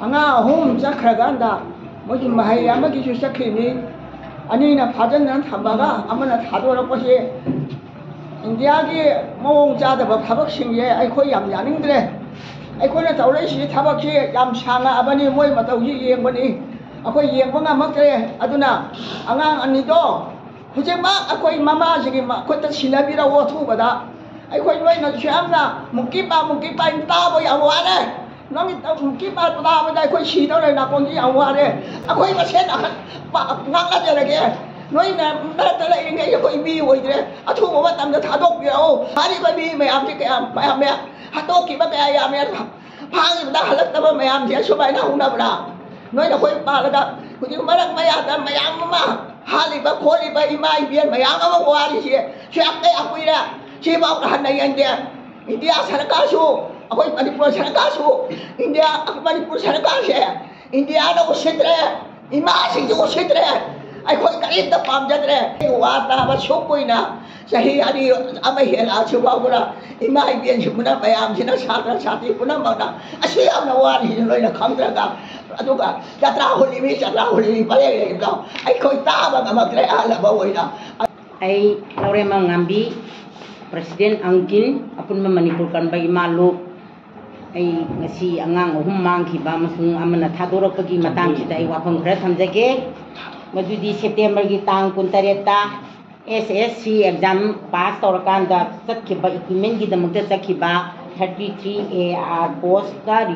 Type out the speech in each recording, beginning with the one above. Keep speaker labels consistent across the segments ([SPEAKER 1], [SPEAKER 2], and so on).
[SPEAKER 1] Anga home Zakraganda, Mojim Mahayamaki Sakini, Anina Padan Hambaga, Amana Tadora Poche, Indiagi, Mong Jada, Habakshing, I call Yam Yaningre. I call it already Tabaki, Yam Shanga, Abani, Moy Matawi, Yamani, Ako Yamanga Matre, Aduna, Angang Anido, Hujema, Ako Mama, Kota Sinabira, Watu, Bada. I quite right not Shamna, Mukipa in Tabo Yawane. Nong keep out of that, I quite she don't up on the Aware. I quite a shed not again. Knowing that better letting you be with it. I told what I'm the Tadok, how did be my object? Hatoki, but I am Pang that left over my arm, yes, so by now, Nabra. Knowing the way Palada, would you mother my aunt, my Amma? Hardly but call it by my beard, my Amma was here. She up there up with that. She about Hana India. India Sarakasu. Ako'y Manipur Sarakasu, India, Manipur Sarakashe, Indiana was Sitre, Imasi was Sitre. I quite get the palm jadre, Wata was Shopoina, Sahi Adi Amahela, Chubabura, Imai and Shupuna by Amjina Satra Sati Punamana. I see I'm the one in the Kamdraga, Aduga, Yatra Holi, Pare, I quite Taba Magre Alabaina.
[SPEAKER 2] I Lorema Ngambi, President Angkin, upon Manipur can by Malu. Ay ngasi angang humang khiba masung amana thadorok gi matang chida ai wafam khra thamjage madudi September gi tang 19 ta SSC exam pass torakan da sakhiba equipment gi damakta sakhiba 33 AR post ka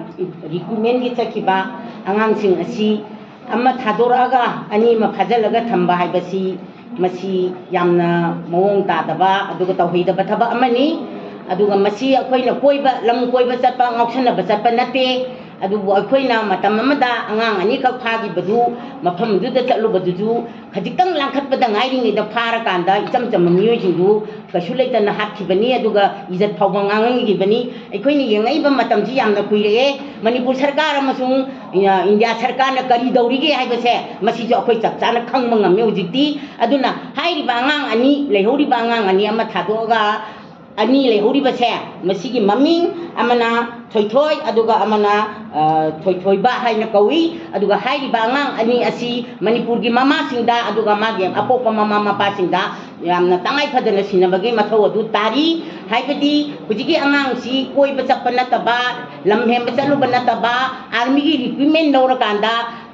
[SPEAKER 2] recruitment gi sakhiba angang sing asi amma thadoraga ani ma phajalaga thamba haibasi masi yamna mawong ta daba aduga tawhida bathaba amani aduga masi akoina koiba lam koiba chapa ngauksana ba chapa nate adubu akoina matam amada angang ani ka phagi badu mafam du da chalu badu khajikang langkhat bada ngairi ni da phara kanda icham cham miyo jingu kasulaita na hathi bani aduga izat phawang ngangang gi bani akoini yengai ba matam ji yamna kuire manipur sarkar amasung india sarkar na kari dauri ge hai base masi jo akoi chak chana khang mangam me ujikti aduna hairi ba angang ani lehori ba angang ani ama thadoga ani lehori base masigi maming amana thoithoi aduga amana thoithoi ba haina kawi aduga hairi ba angang ani asi manipur gi mama singda aduga magi apopa mama mapa singda yamna tangai phadana sinabagi mathau adu tari haibadi hujigi angang si koi ba chapana taba lamhem ba chalu ba nataba army gi recruitment dawra kanda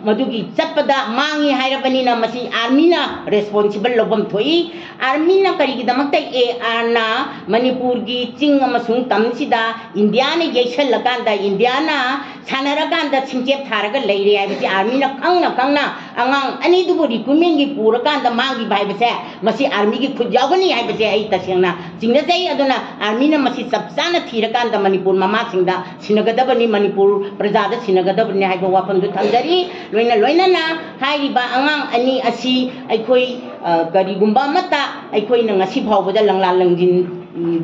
[SPEAKER 2] madugi chatpada mangi hairabani na masi army na responsible lobam thoi army na kari gi damak tai na manipur gi ching amasung tamsida india ne yeisal lakanda india na sanara kanda chingchep tharaga leire ai bisi army na kangna angang ani dubu recruitment gi pura kanda mangi bai base masi army gi khujagani ai base ai tasengna chingna jai aduna army na masi sabsana thira kanda manipur mama singda sinagadabani manipur prajada sinagadabani hai bawa pandu thamjari loina na hairi ba angang ani asi aikoi garigumba mata aikoi na ngasi phawbada langla langjin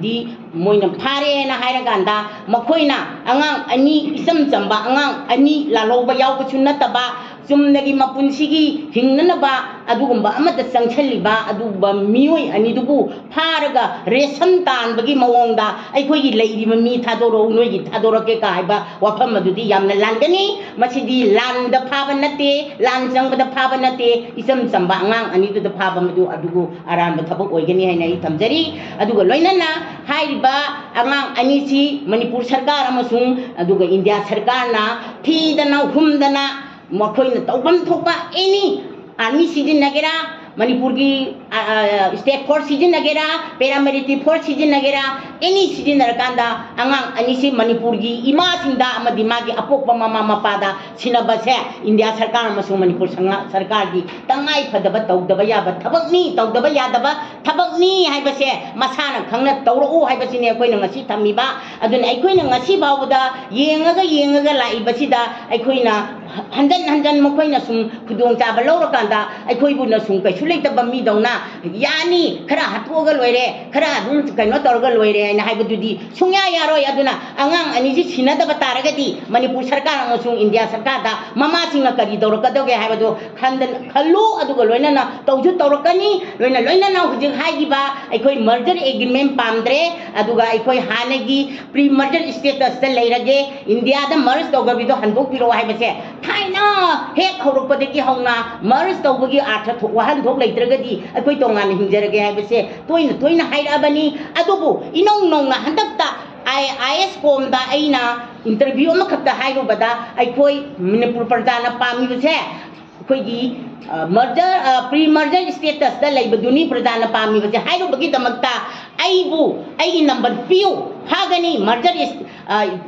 [SPEAKER 2] di moina phare na haira ganda makoina angang ani isam chamba angang ani laloba yaw bachunna taba sumnagi mapunsigi hingnana ba adugumba amata sangchaliba aduba mioi ani dubu pharaga resam tan bagi mawongda aikoi gi leiri mi thadoro noi gi thadoro ke ka haiba wafam adudi yamna langani masidi landa phaba nate lan jangba da phaba nate isam chamba angang ani du da phaba madu adugu aran thabak oigani haina I thamjari aduga loinana hairiba angang ani si manipur sarkar amasung aduga india sarkar na thidana humdana makoina tawbam thokpa any army season nagera manipur gi state force season nagera paramilitary force season nagera any season narkanda angang ani si manipur gi ima singda amadi magi apokpa mama mapada sinabase india sarkar amasung manipur sarkar gi tangai phadaba tawdaba yaba thabak ni tawdaba yadaba thabak ni haibase masana khangna tawru haibasine akoina ngasi thamiba aduna akoina ngasi bawda yengaga laibasida akoina हंजन हंजन मखोइना सुम खुदोंग चाबा लौरकांदा अखोइबुना सुम कैसु लेतबा मीदौना यानी खरा हथोगा लोइरे खरा अदुम canoe तौरगा लोइरे हाइना हाइबदुदी सुंया यारोय अदुना अंगांग अनिजि सिनदबा तारगदी Manipur सरकार अमसुंग India सरकार दा ममा सिंगा करी तौरकदोगे हाइबदो खंदन खल्लु अदुगा लोइना तौजु तौरकनी लोइना हुजिक हाइगिबा अखोइ मर्जर एग्रीमेंट पामद्रे अदुगा अखोइ हानेगी प्री मर्जर स्टेटस दा लेरगे इंडिया दा मर्ज तौगबिदो हंदोक पिरो हाइबसे थाइना हेक खौरकपदगी हौना मर्ज तौबगी आर्थ वहन थोक लेत्रगदी अखोइ तोंगान हिंजरगे हाइबसे तोइना हाइराबनी अदुबु इनौ नौना हंदकता IS फॉर्म दा आइना इंटरव्यू अमखक्ता हाइरुबदा अखोइ मणिपुर प्रजाना पामिबसे अखोइगी मर्जर प्री मर्जर स्टेटस दा लेबदुनी प्रजाना पामिबसे हाइरुबगी दमक्ता आइबु आइगी नंबर पियु हागनी मर्जर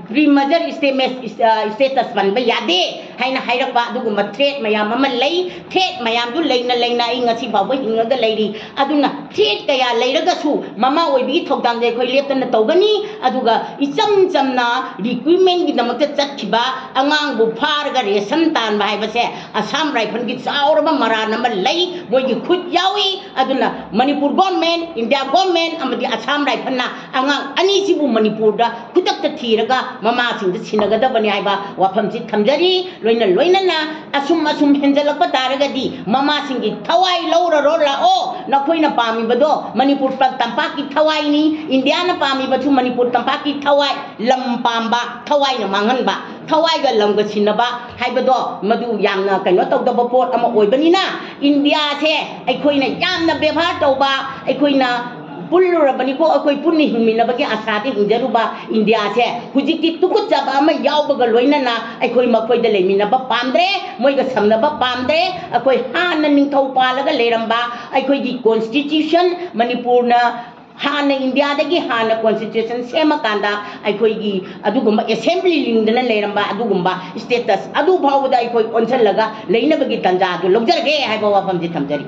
[SPEAKER 2] प्री मर्जर स्टेटस बनबा यादे हाइना हाइरकबा अदुगुम थ्रेट मयाम अमा लई थ्रेट मयाम दु लेना आई ngasi फावबा हिंगदा लेरी अदुना थ्रेट कया लेरगसु ममा ओइबी थौदांग जे खोइ लेप्तना तौगनी अदुगा इचम चमना रिक्रूटमेंट गी दमकते चतखिबा अंगांग बु फारगा रेशन तान हाइबसे असम राइफल गी चावरबा मरान अमा लई मोइगी खुद यावी अदुना मणिपुर गवर्नमेंट इंडिया गवर्नमेंट अमदि असम राइफल ना अंगांग अनी सिबु मणिपुर दा खुदक्ता थीरगा ममा सिंग सिनगदबनी हाइबा वाफमसि थमजरी लोइना असुम हेंजलक तारगदी ममा सिंगी थवाई लौररो लाओ नखोइना पामिबदो मणिपुर तंपाक की थवाईनी इंडिया ना पामिबसु मणिपुर तंपाक की थवाई लम पाम्बा थवाई ना मांगनबा थवाई गा लम गा सिनबा हाइबदो मदु यामना कैनो तौदबा पोट अमा ओइबनिना इंडिया से अखोइना यामना व्यवहार तौबा अखोइना पुल्लुरबनिको अखोइ पुन्नि हिंमिनबगे आसादि हिंजरुबा इंडिया से हुजिकि तुकुचबा अमा यावबगा लोइनना अखोइ मखोइदा लेमिनबा पामद्रे मोइगा समनबा पामद्रे अखोइ हाना निंथौ पालगा लेरंबा अखोइगी कॉन्स्टिट्यूशन मणिपुरना हाना इंडिया दगी हाना कॉन्स्टिट्यूशन सेमा कांदा अखोइगी अदुगुम्बा असेंबली लिंगदना लेरंबा अदुगुम्बा स्टेटस अदु भावदा अखोइ ओनसलगा लेनबगी तंजा अदु लौजरगे हाइबा वाफमजि थमजरी।